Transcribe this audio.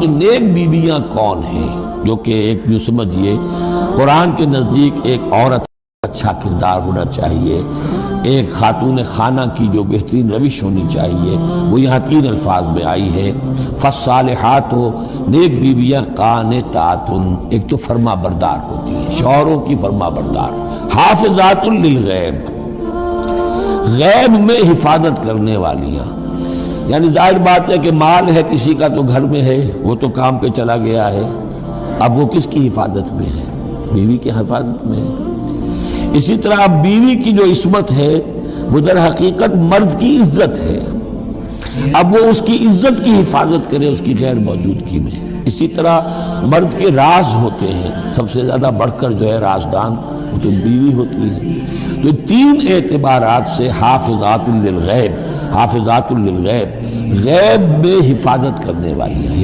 کہ نیک بیویاں کون ہیں، جو کہ ایک جو سمجھیے قرآن کے نزدیک ایک عورت اچھا کردار ہونا چاہیے، ایک خاتون خانہ کی جو بہترین روش ہونی چاہیے، وہ یہاں 3 الفاظ میں آئی ہے۔ فالصالحات ہو، نیک بیویاں قانتات، ایک تو فرما بردار ہوتی ہیں، شوہروں کی فرما بردار، حافظات للغیب، غیب میں حفاظت کرنے والیاں، یعنی ظاہر بات ہے کہ مال ہے کسی کا تو گھر میں ہے، وہ تو کام پہ چلا گیا ہے، اب وہ کس کی حفاظت میں ہے؟ بیوی کی حفاظت میں ہے۔ اسی طرح اب بیوی کی جو عصمت ہے وہ در حقیقت مرد کی عزت ہے، اب وہ اس کی عزت کی حفاظت کرے اس کی غیر موجودگی میں۔ اسی طرح مرد کے راز ہوتے ہیں، سب سے زیادہ بڑھ کر جو ہے رازدان وہ تو بیوی ہوتی ہے۔ تو 3 اعتبارات سے حافظات للغیب، حافظات للغیب، غیب میں حفاظت کرنے والی ہیں۔